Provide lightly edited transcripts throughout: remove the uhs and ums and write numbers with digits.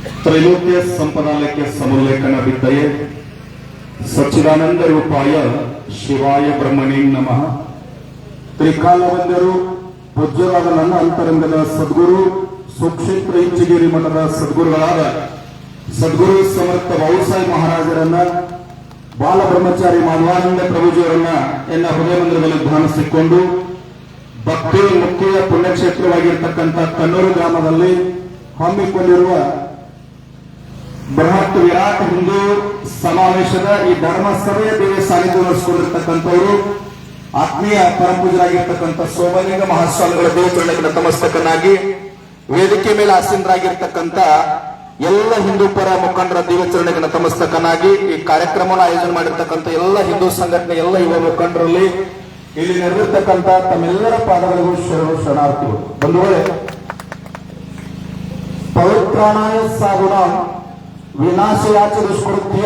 त्रैलोक्य संपदालय समोल्लेखन विद्ये सच्चिदानंद रूपाय शिवाय ब्रह्मणे नमः। त्रिकालवंद्यರು ಪೂಜ್ಯರಾದ ನನ್ನ ಅಂತರಂಗದ ಸದ್ಗುರು ಸುಕ್ಷೇತ್ರ ಇಂಚಿಗೇರಿ ಮಠದ ಸದ್ಗುರುಗಳಾದ ಸದ್ಗುರು ಸಮರ್ಥ ಬಾಬುಸಾಹೇಬ್ ಮಹಾರಾಜರನ್ನ ಬಾಲ ಬ್ರಹ್ಮಚಾರಿ ಮಾಧವಾನಂದ ಪ್ರಭುಜಿಯವರನ್ನ ಎನ್ನ ಹೃದಯ ಮಂದಿರದಲ್ಲಿ ಧ್ಯಾನಿಸಿಕೊಂಡು ಭಕ್ತಿ ಮುಖ್ಯ ಪುಣ್ಯಕ್ಷೇತ್ರವಾಗಿರ್ತಕ್ಕಂಥ ಕನ್ನೂರು ಗ್ರಾಮದಲ್ಲಿ ಹಮ್ಮಿಕೊಂಡಿರುವ ಬೃಹತ್ ವಿರಾಟ್ ಹಿಂದೂ ಸಮಾವೇಶದ ಈ ಧರ್ಮಸಭೆಯ ದೇವ ಸಾನ್ನಿಧ್ಯ ವಹಿಸಿಕೊಂಡಿರ್ತಕ್ಕಂಥವರು ಆತ್ಮೀಯ ಪರಪೂಜರಾಗಿರ್ತಕ್ಕಂಥ ಸೋಮಲಿಂಗ ಮಹಾಸ್ವಾಮಿಗಳ ದೇವಚರಣೆಗಳ ನತಮಸ್ತಕನಾಗಿ ವೇದಿಕೆ ಮೇಲೆ ಆಸೀನರಾಗಿರ್ತಕ್ಕಂಥ ಎಲ್ಲ ಹಿಂದೂ ಪರ ಮುಖಂಡರ ದೇವಚರಣೆಗಳ ನತಮಸ್ತಕನಾಗಿ ಈ ಕಾರ್ಯಕ್ರಮವನ್ನು ಆಯೋಜನೆ ಮಾಡಿರ್ತಕ್ಕಂಥ ಎಲ್ಲ ಹಿಂದೂ ಸಂಘಟನೆ ಎಲ್ಲ ಯುವ ಮುಖಂಡರಲ್ಲಿ ಇಲ್ಲಿ ನೆರವೇರ್ತಕ್ಕಂಥ ತಮ್ಮೆಲ್ಲರ ಪಾದಗಳಿಗೂ ಶರಣಾರ್ಥಿಗಳು ಬಂಧುಗಳೇ, ಪವಿತ್ರಾಣಾಯ ಸಾಗುಣ ವಿನಾಶಯಾಚ ದುಷ್ಕೃತ್ಯ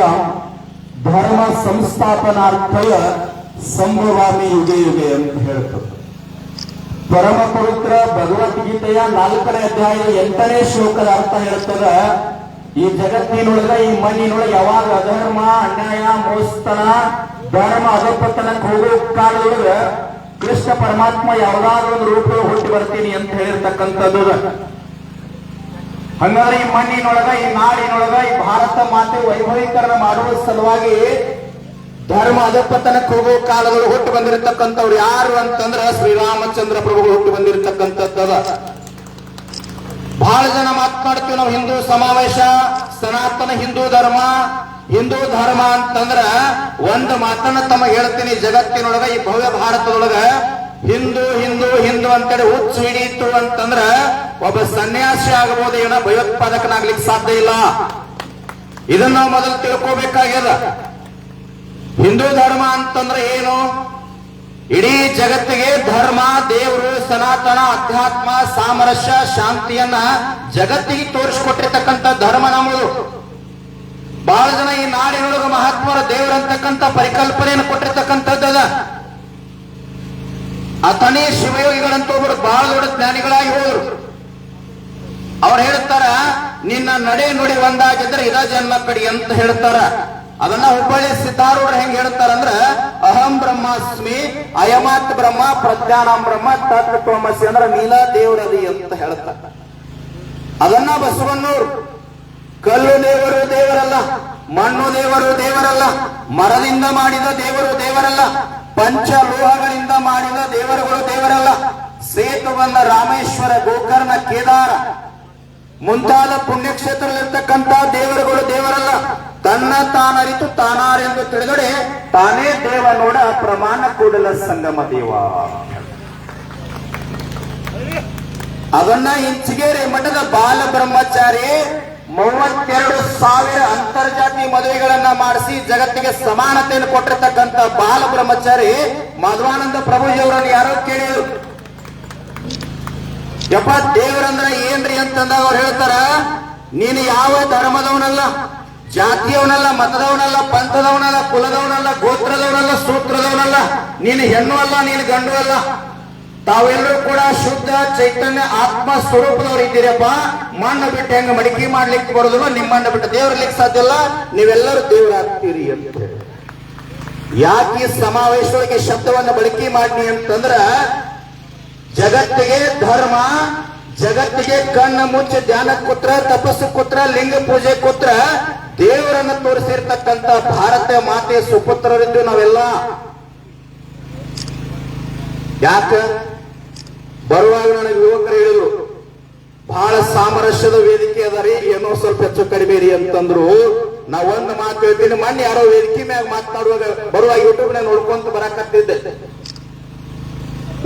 ಧರ್ಮ ಸಂಸ್ಥಾಪನಾರ್ಥಯ ಸಂಭವಾಮಿ ಯುಗೆ ಯುಗೆ ಅಂತ ಹೇಳ್ತದೆ. ಪರಮ ಪವಿತ್ರ ಭಗವದ್ಗೀತೆಯ 4ನೇ ಅಧ್ಯಾಯದ 8ನೇ ಶ್ಲೋಕದ ಅರ್ಥ ಹೇಳ್ತದ, ಈ ಜಗತ್ತಿನೊಳಗ ಈ ಮಣ್ಣಿನೊಳಗೆ ಯಾವಾಗ ಅಧರ್ಮ ಅನ್ಯಾಯ ಮೋಸ್ತನ ಧರ್ಮ ಅಧಪತನಕ್ಕೆ ಹೋಗೋ ಕಾಲದೊಳಗ ಕೃಷ್ಣ ಪರಮಾತ್ಮ ಯಾವ್ದಾದ್ರು ಒಂದು ರೂಪದೊಳಗೆ ಹುಟ್ಟಿ ಬರ್ತೀನಿ ಅಂತ ಹೇಳಿರ್ತಕ್ಕಂಥದ್ದು. ಹಂಗಾದ್ರೆ ಈ ಮಣ್ಣಿನೊಳಗ ಈ ನಾಡಿನೊಳಗ ಈ ಭಾರತ ಮಾತೆ ವೈಭವೀಕರಣ ಮಾಡುವ ಸಲುವಾಗಿ ಧರ್ಮ ಅಧಪತನಕ್ಕೆ ಹೋಗೋ ಕಾಲಗಳು ಹುಟ್ಟು ಬಂದಿರತಕ್ಕಂಥವ್ರು ಯಾರು ಅಂತಂದ್ರ ಶ್ರೀರಾಮಚಂದ್ರ ಪ್ರಭುಗಳು ಹುಟ್ಟು ಬಂದಿರತಕ್ಕಂಥದ್ದದ. ಬಹಳ ಜನ ಮಾತನಾಡ್ತೀವಿ ನಾವು ಹಿಂದೂ ಸಮಾವೇಶ, ಸನಾತನ ಹಿಂದೂ ಧರ್ಮ ಅಂತಂದ್ರ ಒಂದು ಮಾತನ್ನ ತಮ್ಮ ಹೇಳ್ತೀನಿ, ಜಗತ್ತಿನೊಳಗ ಈ ಭವ್ಯ ಭಾರತದೊಳಗ ಹಿಂದೂ ಹಿಂದೂ ಹಿಂದೂ ಅಂತೇಳಿ ಹುಚ್ಚು ಹಿಡಿಯಿತು ಅಂತಂದ್ರ ಒಬ್ಬ ಸನ್ಯಾಸಿ ಆಗಬಹುದು, ಏನ ಭಯೋತ್ಪಾದಕನಾಗ್ಲಿಕ್ಕೆ ಸಾಧ್ಯ ಇಲ್ಲ. ಇದನ್ನ ನಾವು ಮೊದಲು ತಿಳ್ಕೋಬೇಕಾಗ್ಯದ. ಹಿಂದೂ ಧರ್ಮ ಅಂತಂದ್ರೆ ಏನು? ಇಡೀ ಜಗತ್ತಿಗೆ ಧರ್ಮ, ದೇವರು, ಸನಾತನ, ಅಧ್ಯಾತ್ಮ, ಸಾಮರಸ್ಯ, ಶಾಂತಿಯನ್ನ ಜಗತ್ತಿಗೆ ತೋರಿಸಿಕೊಟ್ಟಿರ್ತಕ್ಕಂಥ ಧರ್ಮ ನಮ್ಮದು. ಬಹಳ ಜನ ಈ ನಾಡಿನೊಳಗ ಮಹಾತ್ಮರ ದೇವರಂತಕ್ಕಂಥ ಪರಿಕಲ್ಪನೆಯನ್ನು ಕೊಟ್ಟಿರ್ತಕ್ಕಂಥದ್ದದ. ಅಥಣಿ ಶಿವಯೋಗಿಗಳಂತ ಒಬ್ಬರು ಬಹಳ ದೊಡ್ಡ ಜ್ಞಾನಿಗಳಾಗಿ ಹೋದರು. ಅವ್ರು ಹೇಳ್ತಾರ, ನಿನ್ನ ನಡೆ ನುಡಿ ಒಂದಾಗಿದ್ರೆ ಇದ ಜನ್ಮ ಕಡಿ ಅಂತ ಹೇಳ್ತಾರ. ಅದನ್ನ ಹುಬ್ಬಳ್ಳಿ ಸಿದ್ಧಾರೂಢರು ಹೆಂಗ್ ಹೇಳ್ತಾರಂದ್ರ, ಅಹಂ ಬ್ರಹ್ಮಾಸ್ಮಿ ಅಯಮಾತ್ ಬ್ರಹ್ಮ ಪ್ರಜ್ಞಾನಂ ಬ್ರಹ್ಮ ತತ್ವಮಸಿ ಅಂದ್ರ ನೀಲ ದೇವರದಿ ಅಂತ ಹೇಳ್ತಾರ. ಅದನ್ನ ಬಸವಣ್ಣವ್ರು ಕಲ್ಲು ದೇವರು ದೇವರಲ್ಲ, ಮಣ್ಣು ದೇವರು ದೇವರಲ್ಲ, ಮರದಿಂದ ಮಾಡಿದ ದೇವರು ದೇವರಲ್ಲ, ಪಂಚಲೋಹಗಳಿಂದ ಮಾಡಿದ ದೇವರುಗಳು ದೇವರಲ್ಲ, ಸೇತುವನ್ನ ರಾಮೇಶ್ವರ, ಗೋಕರ್ಣ, ಕೇದಾರ ಮುಂತಾದ ಪುಣ್ಯಕ್ಷೇತ್ರದಲ್ಲಿರ್ತಕ್ಕಂಥ ದೇವರುಗಳು ದೇವರಲ್ಲ. ತನ್ನ ತಾನರಿತು ತಾನಾರೆಂದು ತಿಳಿದೊಡೆ ತಾನೇ ದೇವ ನೋಡ ಪ್ರಮಾಣ ಕೂಡಲ ಸಂಗಮ ದೇವ. ಅದನ್ನ ಇಂಚಿಗೇರಿ ಮಠದ ಬಾಲ ಬ್ರಹ್ಮಚಾರಿ 32,000 ಅಂತರ್ಜಾತಿ ಮದುವೆಗಳನ್ನ ಮಾಡಿಸಿ ಜಗತ್ತಿಗೆ ಸಮಾನತೆಯನ್ನು ಕೊಟ್ಟಿರ್ತಕ್ಕಂಥ ಬಾಲ ಬ್ರಹ್ಮಚಾರಿ ಮಾಧವಾನಂದ ಪ್ರಭುಜಿಯವರನ್ನು ಯಾರೋ ಕೇಳಿದ್ರು, ಯಪ್ಪ ದೇವರಂದ್ರ ಏನ್ರಿ ಅಂತಂದಾಗ ಅವ್ರು ಹೇಳ್ತಾರ, ನೀನು ಯಾವ ಧರ್ಮದವನಲ್ಲ, ಜಾತಿಯವನಲ್ಲ, ಮತದವನಲ್ಲ, ಪಂಥದವನಲ್ಲ, ಕುಲದವನಲ್ಲ, ಗೋತ್ರದವನಲ್ಲ, ಸೂತ್ರದವನಲ್ಲ, ನೀನು ಹೆಣ್ಣು ಅಲ್ಲ, ನೀನು ಗಂಡು ಅಲ್ಲ, ತಾವೆಲ್ಲರೂ ಕೂಡ ಶುದ್ಧ ಚೈತನ್ಯ ಆತ್ಮ ಸ್ವರೂಪದವ್ರು ಇದ್ದೀರಪ್ಪ. ಮಣ್ಣು ಬಿಟ್ಟು ಹೆಂಗ ಮಡಿಕೆ ಮಾಡ್ಲಿಕ್ಕೆ ಬರೋದಿಲ್ಲ, ನಿಮ್ಮಣ್ಣ ಬಿಟ್ಟು ದೇವರಲಿಕ್ಕೆ ಸಾಧ್ಯ ಇಲ್ಲ, ನೀವೆಲ್ಲರೂ ದೇವರಾಗ್ತೀರಿ ಅಂತ. ಯಾಕೆ ಸಮಾವೇಶದೊಳಗೆ ಶಬ್ದವನ್ನು ಬಳಕೆ ಮಾಡಿ ಅಂತಂದ್ರ, ಜಗತ್ತಿಗೆ ಧರ್ಮ, ಜಗತ್ತಿಗೆ ಕಣ್ಣು ಮುಚ್ಚಿ ಧ್ಯಾನ ಕೂತ್ರ, ತಪಸ್ಸು ಕೂತ್ರ, ಲಿಂಗ ಪೂಜೆ ಕೂತ್ರ ದೇವರನ್ನು ತೋರಿಸಿರ್ತಕ್ಕಂಥ ಭಾರತ ಮಾತೆ ಸುಪುತ್ರರಿದ್ದು ನಾವೆಲ್ಲ. ಯಾಕ ಬರುವಾಗ ನನಗೆ ಯುವಕರು ಹೇಳಿದ್ರು, ಬಹಳ ಸಾಮರಸ್ಯದ ವೇದಿಕೆ ಅದರಿ, ಏನೋ ಸ್ವಲ್ಪ ಹೆಚ್ಚು ಕಡಿಮೆ ರೀ ಅಂತಂದ್ರು. ನಾವ್ ಒಂದು ಮಾತು ಹೇಳ್ತೀನಿ, ಮೊನ್ನೆ ಯಾರೋ ವೇದಿಕೆ ಮ್ಯಾಗ ಮಾತನಾಡುವಾಗ ಬರುವಾಗ ಯೂಟ್ಯೂಬ್ ನಾಗ ನೋಡ್ಕೊಂತ ಬರಾಕತ್ತಿದ್ದೆ.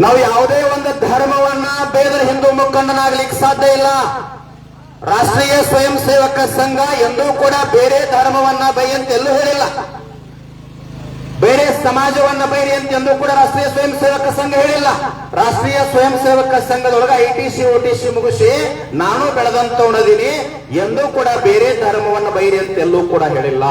ನಾವು ಯಾವುದೇ ಒಂದು ಧರ್ಮವನ್ನ ಬೇರೆ ಹಿಂದೂ ಮುಖಂಡನಾಗ್ಲಿಕ್ಕೆ ಸಾಧ್ಯ ಇಲ್ಲ. ರಾಷ್ಟ್ರೀಯ ಸ್ವಯಂ ಸೇವಕ ಸಂಘ ಎಂದೂ ಕೂಡ ಬೇರೆ ಧರ್ಮವನ್ನ ಬೈ ಅಂತ ಎಲ್ಲೂ ಹೇಳಿಲ್ಲ, ಬೇರೆ ಸಮಾಜವನ್ನ ಬೈರಿ ಅಂತ ಎಂದೂ ಕೂಡ ರಾಷ್ಟ್ರೀಯ ಸ್ವಯಂ ಸೇವಕ ಸಂಘ ಹೇಳಿಲ್ಲ. ರಾಷ್ಟ್ರೀಯ ಸ್ವಯಂ ಸೇವಕ ಸಂಘದೊಳಗ ITC OTC ಮುಗಿಸಿ ನಾನು ಬೆಳೆದಂತವನದೀನಿ, ಎಂದೂ ಕೂಡ ಬೇರೆ ಧರ್ಮವನ್ನ ಬೈರಿ ಅಂತ ಎಲ್ಲೂ ಕೂಡ ಹೇಳಿಲ್ಲ.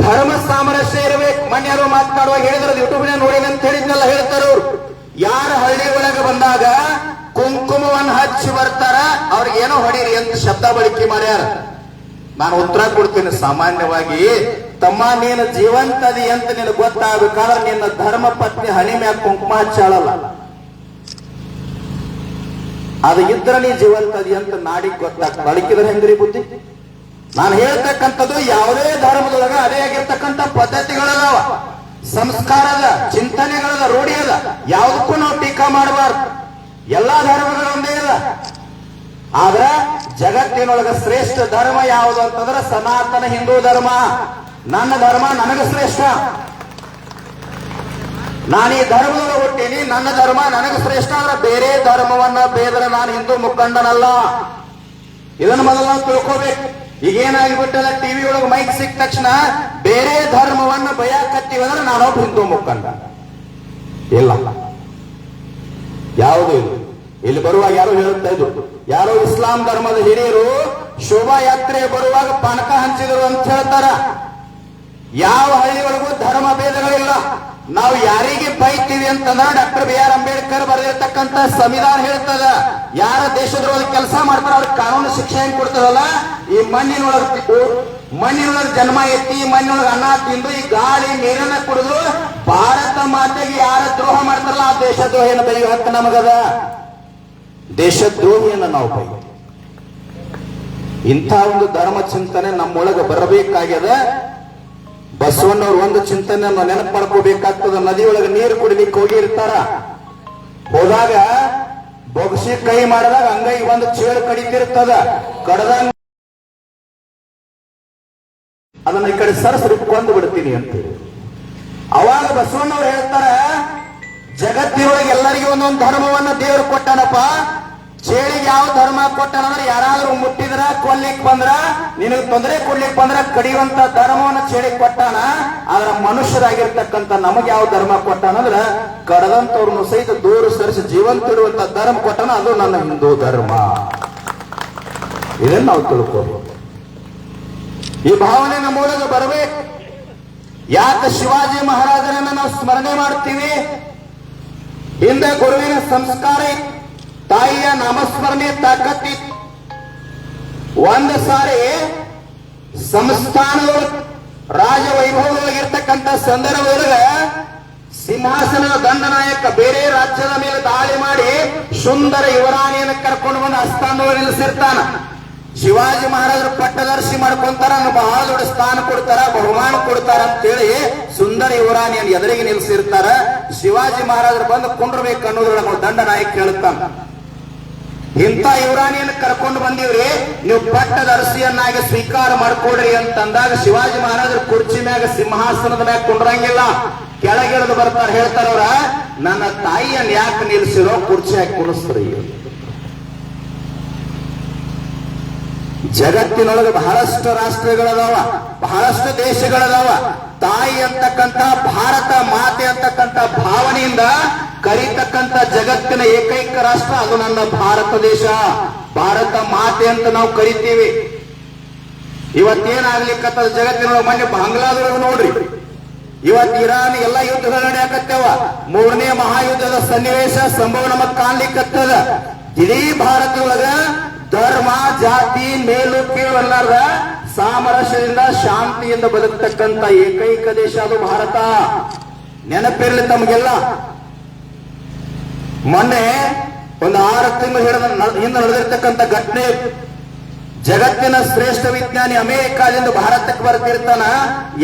ಧರ್ಮ ಸಾಮರಸ್ಯ ಇರಬೇಕು. ಮನ್ಯಾರು ಮಾತನಾಡುವಾಗ ಹೇಳಿದ್ರು, ಯೂಟ್ಯೂಬ್ ನೋಡಿನ ಅಂತ ಹೇಳಿದ್ನೆಲ್ಲ ಹೇಳ್ತಾರ ಅವ್ರು. ಯಾರ ಹಳ್ಳಿ ಒಳಗೆ ಬಂದಾಗ ಕುಂಕುಮವನ್ನು ಹಚ್ಚಿ ಹಚ್ಚಿ ಬರ್ತಾರ, ಅವ್ರಿಗೆ ಏನೋ ಹೊಡೀರಿ ಅಂತ ಶಬ್ದ ಬಳಕೆ ಮಾಡ್ಯಾರ. ನಾನು ಉತ್ತರ ಕೊಡ್ತೀನಿ ಸಾಮಾನ್ಯವಾಗಿ, ತಮ್ಮ ನೀನು ಜೀವಂತದಿ ಅಂತ ನಿನಗೆ ಗೊತ್ತಾಗಬೇಕಾದ್ರೆ ನಿನ್ನ ಧರ್ಮ ಪತ್ನಿ ಹಣಿ ಮ್ಯಾಗ ಕುಂಕುಮ ಹಚ್ಚಾಳಲ್ಲ, ಅದು ಇದ್ರ ನೀ ಜೀವಂತದಿ ಅಂತ ನಾಡಿಗೆ ಗೊತ್ತಾಗ್ತದೆ. ಅಡಕಿದ್ರೆ ಹೆಂಗ್ರಿ ಬುದ್ಧಿ? ನಾನು ಹೇಳ್ತಕ್ಕಂಥದ್ದು ಯಾವುದೇ ಧರ್ಮದೊಳಗ ಅದೇ ಆಗಿರ್ತಕ್ಕಂಥ ಪದ್ಧತಿಗಳದಾವ, ಸಂಸ್ಕಾರದ ಚಿಂತನೆಗಳದ, ರೂಢಿ ಅದ. ಯಾವುದಕ್ಕೂ ನಾವು ಟೀಕಾ ಮಾಡಬಾರ್ದು. ಎಲ್ಲಾ ಧರ್ಮಗಳು ಒಂದೇ ಇಲ್ಲ. ಆದ್ರ ಜಗತ್ತಿನೊಳಗ ಶ್ರೇಷ್ಠ ಧರ್ಮ ಯಾವುದು ಅಂತಂದ್ರೆ ಸನಾತನ ಹಿಂದೂ ಧರ್ಮ. ನನ್ನ ಧರ್ಮ ನನಗೆ ಶ್ರೇಷ್ಠ. ನಾನು ಈ ಧರ್ಮದೊಳಗೆ ಹುಟ್ಟೀನಿ, ನನ್ನ ಧರ್ಮ ನನಗೆ ಶ್ರೇಷ್ಠ. ಆದ್ರೆ ಬೇರೆ ಧರ್ಮವನ್ನ ಬೇದ್ರೆ ನಾನು ಹಿಂದೂ ಮುಖಂಡನಲ್ಲ. ಇದನ್ನು ಮೊದಲು ನಾವು ತಿಳ್ಕೋಬೇಕು. ಈಗೇನಾಗಿಬಿಟ್ಟದ, ಟಿವಿ ಒಳಗೆ ಮೈಕ್ ಸಿಕ್ಕ ತಕ್ಷಣ ಬೇರೆ ಧರ್ಮವನ್ನ ಬಯಾಕತ್ತೀವಂದ್ರೆ ನಾನೊಬ್ಬ ಹಿಂದೂ ಮುಖಂಡ ಇಲ್ಲ, ಯಾವುದೂ ಇಲ್ಲ. ಇಲ್ಲಿ ಬರುವಾಗ ಯಾರು ಹೇಳುತ್ತಾ ಇದ್ರು, ಯಾರೋ ಇಸ್ಲಾಂ ಧರ್ಮದ ಹಿರಿಯರು ಶೋಭಾಯಾತ್ರೆ ಬರುವಾಗ ಪಾನಕ ಹಂಚಿದರು ಅಂತ ಹೇಳ್ತಾರ. ಯಾವ ಹಳ್ಳಿಯೊಳಗೂ ಧರ್ಮ ಭೇದಗಳಿಲ್ಲ. ನಾವು ಯಾರಿಗೆ ಬೈತೀವಿ ಅಂತಂದ್ರೆ ಡಾಕ್ಟರ್ ಬಿ ಆರ್ ಅಂಬೇಡ್ಕರ್ ಬರೆದಿರ್ತಕ್ಕಂಥ ಸಂವಿಧಾನ ಹೇಳ್ತದ, ಯಾರ ದೇಶದ್ರೊಳಗೆ ಕೆಲಸ ಮಾಡ್ತಾರ ಅವ್ರಿಗೆ ಕಾನೂನು ಶಿಕ್ಷೆ ಹೆಂಗ್ ಕೊಡ್ತದಲ್ಲ, ಈ ಮಣ್ಣಿನೊಳಗೆ ಜನ್ಮ ಎತ್ತಿ, ಮಣ್ಣಿನೊಳಗೆ ಅನ್ನ ತಿಂದು, ಈ ಗಾಳಿ ನೀರನ್ನ ಕುಡಿದು ಭಾರತ ಮಾತೆಗೆ ಯಾರ ದ್ರೋಹ ಮಾಡ್ತಾರಲ್ಲ ಆ ದೇಶದ್ರೋಹಿಯನ್ನು ಬೈಯೋ ಹಕ್ಕು ನಮಗದ. ದೇಶದ್ರೋಹಿಯನ್ನು ನಾವು ಬೈ. ಇಂಥ ಒಂದು ಧರ್ಮ ಚಿಂತನೆ ನಮ್ಮೊಳಗೆ ಬರಬೇಕಾಗ್ಯದ. ಬಸವಣ್ಣವ್ರು ಒಂದು ಚಿಂತನೆಯನ್ನು ನೆನಪು ಮಾಡ್ಕೋಬೇಕಾಗ್ತದ. ನದಿಯೊಳಗೆ ನೀರು ಕುಡಿಲಿಕ್ಕೆ ಹೋಗಿರ್ತಾರ, ಹೋದಾಗ ಬೊಗಸಿ ಕೈ ಮಾಡಿದಾಗ ಅಂಗೈ ಒಂದು ಚೇಳು ಕಡಿತಿರ್ತದ, ಕಡದಂಗ ಅದನ್ನ ಈ ಕಡೆ ಸರಸರು ಕೊಂದು ಬಿಡ್ತೀನಿ ಅಂತೇಳಿ. ಅವಾಗ ಬಸವಣ್ಣವ್ರು ಹೇಳ್ತಾರ, ಜಗತ್ತಿನೊಳಗೆ ಎಲ್ಲರಿಗೂ ಒಂದೊಂದು ಧರ್ಮವನ್ನ ದೇವರು ಕೊಟ್ಟಾನಪ್ಪ. ಚೇಳಿಗೆ ಯಾವ ಧರ್ಮ ಕೊಟ್ಟಾನಂದ್ರೆ ಯಾರಾದ್ರೂ ಮುಟ್ಟಿದ್ರ ಕೊಲ್ಲಿಕ್ ಬಂದ್ರ, ನಿನಗೆ ತೊಂದರೆ ಕೊಡ್ಲಿಕ್ ಬಂದ್ರ ಕಡಿಯುವಂತ ಧರ್ಮವನ್ನ ಚೇಳಿಗೆ ಕೊಟ್ಟಾನ. ಆದ್ರ ಮನುಷ್ಯರಾಗಿರ್ತಕ್ಕಂಥ ನಮಗೆ ಯಾವ ಧರ್ಮ ಕೊಟ್ಟಾನಂದ್ರ ಕಡದಂತವ್ರನ್ನು ಸಹಿತ ದೂರ ಸರಿಸಿ ಜೀವಂತ ಇಡುವಂತ ಧರ್ಮ ಕೊಟ್ಟಾನ. ಅದು ನನ್ನ ಹಿಂದೂ ಧರ್ಮ. ಇದನ್ನ ನಾವು ತಿಳ್ಕೋಬೇಕು. ಈ ಭಾವನೆ ನಮ್ಮೊಳಗೆ ಬರಬೇಕು. ಯಾಕೆ ಶಿವಾಜಿ ಮಹಾರಾಜರನ್ನ ನಾವು ಸ್ಮರಣೆ ಮಾಡ್ತೀವಿ? ಹಿಂದೆ ಗುರುವಿನ ಸಂಸ್ಕಾರ, ತಾಯಿಯ ನಾಮಸ್ಮರಣೆ ತಾಕತ್ತಿ. ಒಂದು ಸಾರಿ ಸಂಸ್ಥಾನದೊಳಗೆ ರಾಜ ವೈಭವದೊಳಗಿರ್ತಕ್ಕಂಥ ಸಂದರ್ಭದೊಳಗ ಸಿಂಹಾಸನದ ದಂಡನಾಯಕ ಬೇರೆ ರಾಜ್ಯದ ಮೇಲೆ ದಾಳಿ ಮಾಡಿ ಸುಂದರ ಯುವರಾಣಿಯನ್ನು ಕರ್ಕೊಂಡು ಬಂದು ಆಸ್ಥಾನದೊಳಗೆ ನಿಲ್ಲಿಸಿರ್ತಾನ. ಶಿವಾಜಿ ಮಹಾರಾಜರು ಪಟ್ಟದರ್ಶಿ ಮಾಡ್ಕೊಂತಾರ, ಬಹಳ ದೊಡ್ಡ ಸ್ಥಾನ ಕೊಡ್ತಾರ, ಬಹುಮಾನ ಕೊಡ್ತಾರ ಅಂತೇಳಿ ಸುಂದರ ಯುವರಾಣಿಯನ್ನು ಎದುರಿಗೆ ನಿಲ್ಲಿಸಿರ್ತಾರ. ಶಿವಾಜಿ ಮಹಾರಾಜರು ಬಂದು ಕುಂಡ್ರಬೇಕು ಅನ್ನೋದ್ರೊಳಗೆ ದಂಡನಾಯಕ ಕೇಳುತ್ತಾನ, ಇಂಥ ಯುವರಾಣಿಯನ್ನು ಕರ್ಕೊಂಡು ಬಂದಿವ್ರಿ, ನೀವು ಪಟ್ಟದರ್ಶಿಯನ್ನಾಗಿ ಸ್ವೀಕಾರ ಮಾಡ್ಕೊಡ್ರಿ ಅಂತಂದಾಗ ಶಿವಾಜಿ ಮಹಾರಾಜರು ಕುರ್ಚಿ ಮ್ಯಾಗ ಸಿಂಹಾಸನದ ಮ್ಯಾಗ ಕುಂಡ್ರಂಗಿಲ್ಲ, ಕೆಳಗಿಳಿದು ಬರ್ತಾರ. ಹೇಳ್ತಾರವ್ರ, ನನ್ನ ತಾಯಿಯನ್ನು ಯಾಕೆ ನಿಲ್ಸಿರೋ, ಕುರ್ಚಿ ಹಾಕಿ ಕುಣಿಸ್ರಿ. ಜಗತ್ತಿನೊಳಗೆ ಬಹಳಷ್ಟು ರಾಷ್ಟ್ರಗಳದಾವ, ಬಹಳಷ್ಟು ದೇಶಗಳದಾವ. ತಾಯಿ ಅಂತಕ್ಕಂಥ ಭಾರತ ಮಾತೆ ಅಂತಕ್ಕಂಥ ಭಾವನೆಯಿಂದ ಕರೀತಕ್ಕಂಥ ಜಗತ್ತಿನ ಏಕೈಕ ರಾಷ್ಟ್ರ ಅದು ನನ್ನ ಭಾರತ ದೇಶ. ಭಾರತ ಮಾತೆ ಅಂತ ನಾವು ಕರಿತೀವಿ. ಇವತ್ತೇನಾಗ್ಲಿಕ್ಕತ್ತದ ಜಗತ್ತಿನೊಳಗೆ, ಮೊನ್ನೆ ಬಾಂಗ್ಲಾದೊಳಗೆ ನೋಡ್ರಿ, ಇವತ್ತು ಇರಾನ್ ಎಲ್ಲ ಯುದ್ಧಗಳು ನಡೆಯಕತ್ತೇವ. 3ನೇ ಮಹಾಯುದ್ಧದ ಸನ್ನಿವೇಶ ಸಂಭವ ನಮಗ್ ಕಾಣ್ಲಿಕ್ಕತ್ತದ. ಇಡೀ ಭಾರತದೊಳಗ ಧರ್ಮ ಜಾತಿ ಮೇಲು ಕೀಳು ಅಲ್ಲಾರ್ದ ಸಾಮರಸ್ಯದಿಂದ ಶಾಂತಿಯಿಂದ ಬದುಕತಕ್ಕಂಥ ಏಕೈಕ ದೇಶ ಅದು ಭಾರತ. ನೆನಪಿರ್ಲಿ ತಮಗೆಲ್ಲ. ಮೊನ್ನೆ ಒಂದು 6 ತಿಂಗಳು ಹಿಂದೆ ನಡೆದಿರ್ತಕ್ಕಂಥ ಘಟನೆ. ಜಗತ್ತಿನ ಶ್ರೇಷ್ಠ ವಿಜ್ಞಾನಿ ಅಮೆರಿಕಾದಿಂದ ಭಾರತಕ್ಕೆ ಬರ್ತಿರ್ತಾನ.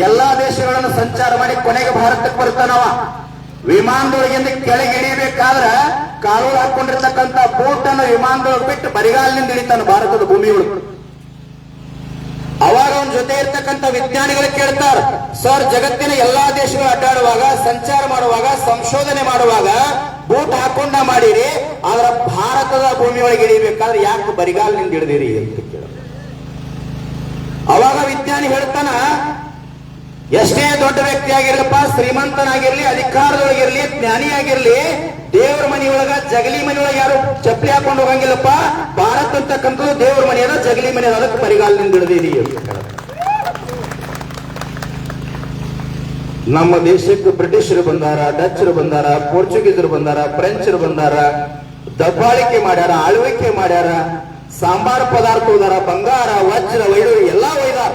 ಎಲ್ಲಾ ದೇಶಗಳನ್ನು ಸಂಚಾರ ಮಾಡಿ ಕೊನೆಗೆ ಭಾರತಕ್ಕೆ ಬರ್ತಾನವ. ವಿಮಾನದೊಳಗಿಂದ ಕೆಳಗೆ ಇಳಿಬೇಕಾದ್ರ ಕಾಲು ಹಾಕೊಂಡಿರ್ತಕ್ಕಂಥ ಬೋಟ್ ಅನ್ನು ವಿಮಾನದೊಳಗೆ ಬಿಟ್ಟು ಬರಿಗಾಲಿನಿಂದ ಇಳಿತಾನ ಭಾರತದ ಭೂಮಿಯೊಳಗೆ. ಅವಾಗ ಅವನ ಜೊತೆ ಇರ್ತಕ್ಕಂಥ ವಿಜ್ಞಾನಿಗಳು ಕೇಳ್ತಾರ, ಸರ್, ಜಗತ್ತಿನ ಎಲ್ಲಾ ದೇಶಗಳು ಅಡ್ಡಾಡುವಾಗ, ಸಂಚಾರ ಮಾಡುವಾಗ, ಸಂಶೋಧನೆ ಮಾಡುವಾಗ ಬೂಟ್ ಹಾಕೊಂಡ ಮಾಡಿರಿ, ಆದ್ರ ಭಾರತದ ಭೂಮಿಯೊಳಗೆ ಇಳಿಬೇಕಾದ್ರೆ ಯಾಕೆ ಬರಿಗಾಲಿನಿಂದ ಹಿಡಿದಿರಿ ಅಂತ ಕೇಳ. ಅವಾಗ ವಿಜ್ಞಾನಿ ಹೇಳ್ತಾನ, ಎಷ್ಟೇ ದೊಡ್ಡ ವ್ಯಕ್ತಿ ಆಗಿರ್ಲಪ್ಪ, ಶ್ರೀಮಂತನಾಗಿರ್ಲಿ, ಅಧಿಕಾರದೊಳಗಿರ್ಲಿ, ಜ್ಞಾನಿಯಾಗಿರ್ಲಿ, ದೇವರ ಮನೆಯೊಳಗ ಜಗಲಿ ಮನೆಯೊಳಗೆ ಯಾರು ಚಪ್ಪಲಿ ಹಾಕೊಂಡು ಹೋಗಂಗಿಲ್ಲಪ್ಪ. ಭಾರತ ಅಂತಕ್ಕಂಥದ್ದು ದೇವರ ಮನೆ ಅದ, ಜಗಲಿ ಮನೆ ಅದ, ಅದಕ್ಕೆ ಬರಿಗಾಲಿನಿಂದ ಹಿಡಿದಿರಿ ಅಂತ. ನಮ್ಮ ದೇಶಕ್ಕೆ ಬ್ರಿಟಿಷರು ಬಂದಾರ, ಡಚ್ಚರು ಬಂದಾರ, ಪೋರ್ಚುಗೀಸರು ಬಂದಾರ, ಫ್ರೆಂಚರು ಬಂದಾರ, ದಬ್ಬಾಳಿಕೆ ಮಾಡ್ಯಾರ, ಆಳ್ವಿಕೆ ಮಾಡ್ಯಾರ, ಸಾಂಬಾರ ಪದಾರ್ಥ ಹೋದಾರ, ಬಂಗಾರ ವಜ್ರ ವೈಡೂರಿ ಎಲ್ಲಾ ಒಯ್ದಾರ.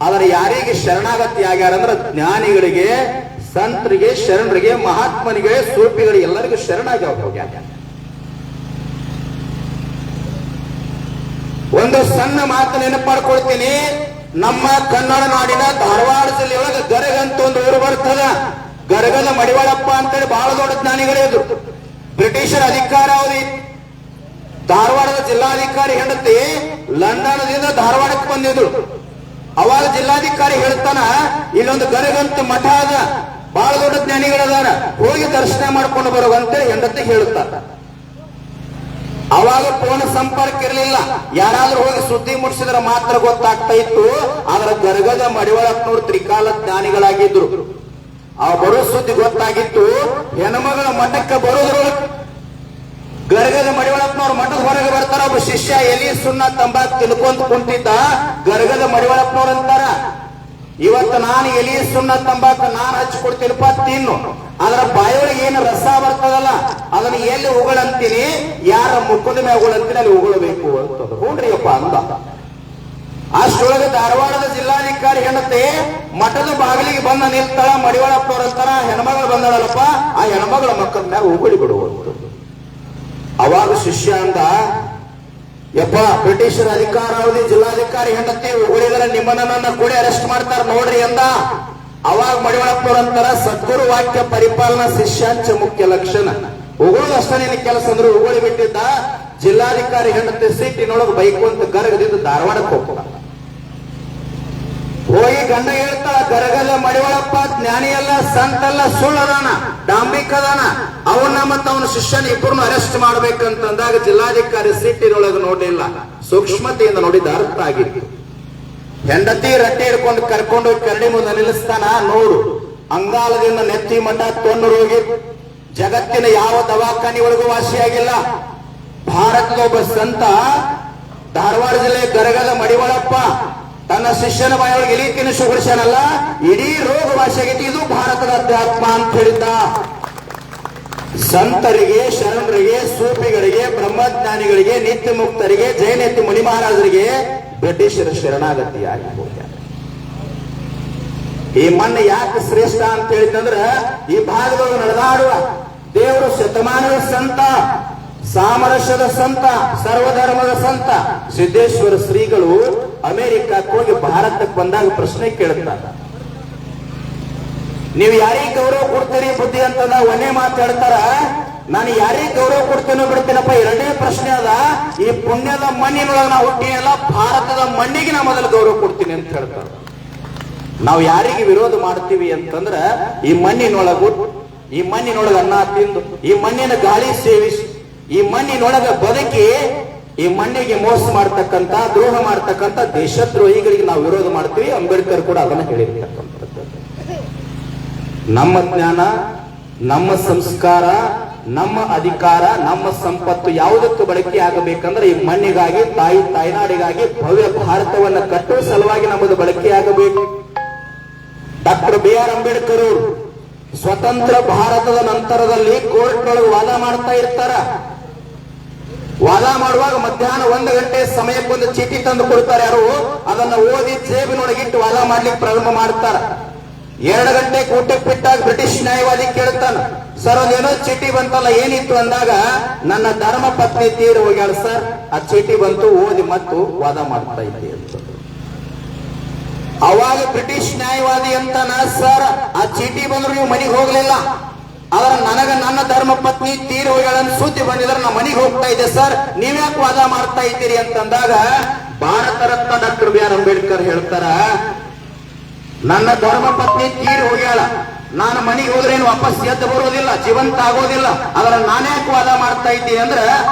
ಆದ್ರೆ ಯಾರಿಗೆ ಶರಣಾಗತಿ ಆಗ್ಯಾರ ಅಂದ್ರೆ ಜ್ಞಾನಿಗಳಿಗೆ, ಸಂತರಿಗೆ, ಶರಣರಿಗೆ, ಮಹಾತ್ಮನಿಗೆ, ಸೂಫಿಗಳಿಗೆ ಎಲ್ಲರಿಗೂ ಶರಣಾಗಿ ಹೋಗ್ಯಾರ. ಒಂದು ಸಣ್ಣ ಮಾತು ನೆನಪಾಡ್ಕೊಳ್ತೀನಿ. ನಮ್ಮ ಕನ್ನಡ ನಾಡಿನ ಧಾರವಾಡ ಜಿಲ್ಲೆಯೊಳಗೆ ಗರಗ ಅಂತ ಒಂದು ಊರು ಬರ್ತದ. ಗರಗದ ಮಡಿವಾಳಪ್ಪ ಅಂತೇಳಿ ಬಹಳ ದೊಡ್ಡ ಜ್ಞಾನಿಗಳೇ ಇದ್ರು. ಬ್ರಿಟಿಷರ ಅಧಿಕಾರ ಅವಧಿ ಧಾರವಾಡದ ಜಿಲ್ಲಾಧಿಕಾರಿ ಹೆಂಡತಿ ಲಂಡನ್ದಿಂದ ಧಾರವಾಡಕ್ಕೆ ಬಂದಿದ್ರು. ಅವಾಗ ಜಿಲ್ಲಾಧಿಕಾರಿ ಹೇಳ್ತಾನ, ಇಲ್ಲೊಂದು ಗರಗಂತ ಮಠ ಅದ, ಬಹಳ ದೊಡ್ಡ ಜ್ಞಾನಿಗಳದಾರ, ಹೋಗಿ ದರ್ಶನ ಮಾಡ್ಕೊಂಡು ಬರುವಂತೇಳಿ ಹೆಂಡತಿ ಹೇಳುತ್ತಾರ. ಅವಾಗ ಫೋನ್ ಸಂಪರ್ಕ ಇರಲಿಲ್ಲ. ಯಾರಾದ್ರೂ ಹೋಗಿ ಸುದ್ದಿ ಮುಟ್ಟಿಸಿದ್ರೆ ಮಾತ್ರ ಗೊತ್ತಾಗ್ತಾ ಇತ್ತು. ಆದ್ರೆ ಗರಗದ ಮಡಿವಾಳಪ್ಪನವರು ತ್ರಿಕಾಲ ಜ್ಞಾನಿಗಳಾಗಿದ್ರು. ಆ ಬರೋ ಸುದ್ದಿ ಗೊತ್ತಾಗಿತ್ತು. ಹೆಣ್ಮಗಳ ಮಠಕ್ಕೆ ಬರೋದ್ರೊಳಗೆ ಗರಗದ ಮಡಿವಾಳಪ್ಪನವ್ರ ಮಠದ ಹೊರಗೆ ಬರ್ತಾರ. ಒಬ್ಬ ಶಿಷ್ಯ ಎಲಿ ಸುಣ್ಣ ತಂಬಾಕು ತಿನ್ಕೊಂತ ಕುಂತಿದ್ದ. ಗರಗದ ಮಡಿವಾಳಪ್ಪನವ್ರ ಅಂತಾರ, ಇವತ್ತು ನಾನು ಎಲಿ ಸುಣ್ಣ ತಂಬಾಕು ನಾನು ಹಚ್ಕೊಡ್ತೀನಪ್ಪ, ತಿನ್ನು. ಅದರ ಬಾಯೊಳಗೆ ಏನು ರಸ ಬರ್ತದಲ್ಲ ಅದನ್ನ ಎಲ್ಲಿ ಉಗಳಂತೀನಿ, ಯಾರ ಮುಖದ ಮೇಲೆ ಉಗಳಂತೀನಿ ಅಲ್ಲಿ ಉಗಳಬೇಕು ಅಂತ ಹೂನ್ರಿಯಪ್ಪ ಅಂದ. ಅಷ್ಟೊಳಗೆ ಧಾರವಾಡದ ಜಿಲ್ಲಾಧಿಕಾರಿ ಹೆಂಡತಿ ಮಠದ ಬಾಗಿಲಿಗೆ ಬಂದ ನಿಲ್ತಾಳ. ಮಡಿವಾಳಪ್ಪನವ್ರ ಅಂತಾರ, ಹೆಣ್ಮಗಳು ಬಂದಳಲ್ಲಪ್ಪ, ಆ ಹೆಣ್ಮಗಳ ಮಕ್ಕಳ ಮ್ಯಾಗ ಉಗುಳಿ ಬಿಡುವಂತ. ಅವಾಗ ಶಿಷ್ಯ ಅಂದ, ಯಪ್ಪ ಬ್ರಿಟಿಷರ ಅಧಿಕಾರಾವಧಿ ಜಿಲ್ಲಾಧಿಕಾರಿ ಹೆಂಡತಿ ಉಗುಳಿದರೆ ನಿಮ್ಮನ್ನ ಕೂಡ ಅರೆಸ್ಟ್ ಮಾಡ್ತಾರ ನೋಡ್ರಿ ಅಂದ. ಅವಾಗ ಮಡಿವಾಳಪ್ಪನವ್ರ ಅಂತಾರ, ಸದ್ಗುರು ವಾಕ್ಯ ಪರಿಪಾಲನಾ ಶಿಷ್ಯಾಂಚ ಮುಖ್ಯ ಲಕ್ಷಣ. ಉಗುಳೋದು ಅಷ್ಟೇ ನಿನ್ನ ಕೆಲಸ ಅಂದ್ರೆ ಉಗುಳಿ ಬಿಟ್ಟಿದ್ದ. ಜಿಲ್ಲಾಧಿಕಾರಿ ಹೆಂಡತಿ ಸಿಟ್ಟಿನೊಳಗೆ ಬೈಕೊಂತ ಗರಗದಿಂದ ಧಾರವಾಡಕ್ಕೆ ಹೋಗ್ತಾರ. ಹೋಗಿ ಗಂಡ ಹೇಳ್ತಾಳ, ಗರಗದ ಮಡಿವಾಳಪ್ಪ ಜ್ಞಾನಿ ಅಲ್ಲ, ಸಂತಲ್ಲ, ಸುಳ್ಳದಾನ, ಡಾಂಬಿಕದಾನ, ಅವನ್ನ ಮತ್ತ ಅವನ ಶಿಷ್ಯನ ಇಬ್ಬರನ್ನು ಅರೆಸ್ಟ್ ಮಾಡ್ಬೇಕಂತಂದಾಗ ಜಿಲ್ಲಾಧಿಕಾರಿ ಸಿಟ್ಟಿನೊಳಗೆ ನೋಡಿಲ್ಲ, ಸೂಕ್ಷ್ಮತೆಯಿಂದ ನೋಡಿದ ಅರ್ಥ ಆಗಿತ್ತು. ಹೆಂಡತಿ ರಟ್ಟೆ ಹಿಡ್ಕೊಂಡು ಕರ್ಕೊಂಡು ಹೋಗಿ ಕರಡಿ ಮುಂದೆ ನಿಲ್ಲಿಸ್ತಾನ. ನೋಡು, ಅಂಗಾಲದಿಂದ ನೆತ್ತಿ ಮಠ ತೊಂದು ರೋಗಿ, ಜಗತ್ತಿನ ಯಾವ ದವಾಖಾನೆ ಒಳಗೂ ವಾಸಿಯಾಗಿಲ್ಲ. ಭಾರತದ ಒಬ್ಬ ಸಂತ ಧಾರವಾಡ ಜಿಲ್ಲೆ ಗರಗದ ಮಡಿವಾಳಪ್ಪ ತನ್ನ ಶಿಷ್ಯನ ಬಾಯೊಳಗೆ ಎಲಿ ತಿನಿಸು ಹೊಡಿಸ್ಯಾನಲ್ಲ, ಇಡೀ ರೋಗ ವಾಸಿಯಾಗೈತಿ. ಇದು ಭಾರತದ ಅಧ್ಯಾತ್ಮ ಅಂತ ಹೇಳಿದ್ದ. ಸಂತರಿಗೆ, ಶರಣರಿಗೆ, ಸೂಫಿಗಳಿಗೆ, ಬ್ರಹ್ಮಜ್ಞಾನಿಗಳಿಗೆ, ನಿತ್ಯ ಮುಕ್ತರಿಗೆ, ಜೈನತಿ ಮುನಿ ಮಹಾರಾಜರಿಗೆ ಬ್ರಿಟಿಷರ ಶರಣಾಗತಿಯಾಗಿ ಹೋಗ್ಯಾರ. ಈ ಮಣ್ಣು ಯಾಕೆ ಶ್ರೇಷ್ಠ ಅಂತ ಹೇಳಿದಂದ್ರ, ಈ ಭಾಗದೊಳಗೆ ನಡೆದಾಡುವ ದೇವರು ಶತಮಾನದ ಸಂತ, ಸಾಮರಸ್ಯದ ಸಂತ, ಸರ್ವಧರ್ಮದ ಸಂತ ಸಿದ್ದೇಶ್ವರ ಶ್ರೀಗಳು ಅಮೆರಿಕಕ್ಕೆ ಹೋಗಿ ಭಾರತಕ್ಕೆ ಬಂದಾಗ ಪ್ರಶ್ನೆ ಕೇಳುತ್ತಾರೆ, ನೀವು ಯಾರಿಗೆ ಗೌರವ ಕೊಡ್ತೀರಿ ಬುದ್ಧಿ ಅಂತಂದ ಒಂದೇ ಮಾತಾಡ್ತಾರ. ನಾನು ಯಾರಿಗೆ ಗೌರವ ಕೊಡ್ತೀನೋ ಬಿಡ್ತೀನಪ್ಪ. ಎರಡನೇ ಪ್ರಶ್ನೆ ಅದ, ಈ ಪುಣ್ಯದ ಮಣ್ಣಿನೊಳಗೆ ನಾವು ಹುಟ್ಟಿಯಲ್ಲ, ಭಾರತದ ಮಣ್ಣಿಗೆ ನಾ ಮೊದಲು ಗೌರವ ಕೊಡ್ತೀನಿ ಅಂತ ಹೇಳ್ತಾರೆ. ನಾವು ಯಾರಿಗೆ ವಿರೋಧ ಮಾಡ್ತೀವಿ ಅಂತಂದ್ರ, ಈ ಮಣ್ಣಿನೊಳಗೆ ಅನ್ನ ತಿಂದು, ಈ ಮಣ್ಣಿನ ಗಾಳಿ ಸೇವಿಸಿ, ಈ ಮಣ್ಣಿನೊಳಗ ಬದುಕಿ, ಈ ಮಣ್ಣಿಗೆ ಮೋಸ ಮಾಡ್ತಕ್ಕಂಥ, ದ್ರೋಹ ಮಾಡ್ತಕ್ಕಂಥ ದೇಶದ್ರೋಹಿಗಳಿಗೆ ನಾವು ವಿರೋಧ ಮಾಡ್ತೀವಿ. ಅಂಬೇಡ್ಕರ್ ಕೂಡ ಅದನ್ನ ಹೇಳಿರ್ತಕ್ಕಂಥದ್ದು. ನಮ್ಮ ಜ್ಞಾನ, ನಮ್ಮ ಸಂಸ್ಕಾರ, ನಮ್ಮ ಅಧಿಕಾರ, ನಮ್ಮ ಸಂಪತ್ತು ಯಾವುದಕ್ಕೆ ಬಳಕೆ ಆಗಬೇಕಂದ್ರೆ ಈ ಮಣ್ಣಿಗಾಗಿ, ತಾಯ್ನಾಡಿಗಾಗಿ ಭವ್ಯ ಭಾರತವನ್ನ ಕಟ್ಟುವ ಸಲುವಾಗಿ ನಮ್ಮದು ಬಳಕೆ ಆಗಬೇಕು. ಡಾಕ್ಟರ್ BR ಅಂಬೇಡ್ಕರ್ ಅವರು ಸ್ವತಂತ್ರ ಭಾರತದ ನಂತರದಲ್ಲಿ ಕೋರ್ಟ್ ಒಳಗೆ ವಾದ ಮಾಡ್ತಾ ಇರ್ತಾರ. ವಾದ ಮಾಡುವಾಗ ಮಧ್ಯಾಹ್ನ 1 ಗಂಟೆ ಸಮಯಕ್ಕೊಂದು ಚೀಟಿ ತಂದು ಕೊಡ್ತಾರೆ. ಯಾರು ಅದನ್ನ ಓದಿ ಜೇಬಿನೊಳಗಿಟ್ಟು ವಾದ ಮಾಡ್ಲಿಕ್ಕೆ ಪ್ರಾರಂಭ ಮಾಡ್ತಾರ. 2 ಗಂಟೆ ಊಟಕ್ಕೆ ಬಿಟ್ಟಾಗ ಬ್ರಿಟಿಷ್ ನ್ಯಾಯವಾದಿ ಕೇಳ್ತಾನ, ಸರ್ ಅದೇನೋ ಚೀಟಿ ಬಂತಲ್ಲ, ಏನಿತ್ತು ಅಂದಾಗ, ನನ್ನ ಧರ್ಮ ಪತ್ನಿ ತೀರು ಹೋಗ್ಯಾಳ ಸರ್, ಆ ಚೀಟಿ ಬಂತು, ಓದಿ ಮತ್ತು ವಾದ ಮಾಡ್ತಾ ಇದ್ದೆ ಅಂತ. ಅವಾಗ ಬ್ರಿಟಿಷ್ ನ್ಯಾಯವಾದಿ ಅಂತಾನ, ಸರ್ ಆ ಚೀಟಿ ಬಂದ್ರು ನೀವು ಮನೆಗೆ ಹೋಗ್ಲಿಲ್ಲ, ಆದ್ರೆ ನನ್ನ ಧರ್ಮ ಪತ್ನಿ ತೀರು ಹೋಗ್ಯಾಳ ಸುದ್ದಿ ಬಂದಿದ್ರೆ ನಾ ಮನೆಗೆ ಹೋಗ್ತಾ ಇದ್ದೆ ಸರ್, ನೀವ್ಯಾಕೆ ವಾದ ಮಾಡ್ತಾ ಇದ್ದೀರಿ ಅಂತಂದಾಗ ಭಾರತ ರತ್ನ ಡಾಕ್ಟರ್ BR ಅಂಬೇಡ್ಕರ್ ಹೇಳ್ತಾರ, ನನ್ನ ಧರ್ಮ ಪತ್ನಿ ತೀರು ಹೋಗ್ಯಾಳ, ನಾನು ಮನೆಗೆ ಹೋದ್ರೆ ಏನು ವಾಪಸ್ ಎದ್ದು ಬರೋದಿಲ್ಲ, ಜೀವಂತ ಆಗೋದಿಲ್ಲ, ಆದ್ರೆ ನಾನ್ಯಾಕೆ ವಾದ ಮಾಡ್ತಾ ಇದ್ದೀನಿ ಅಂದ್ರೆ,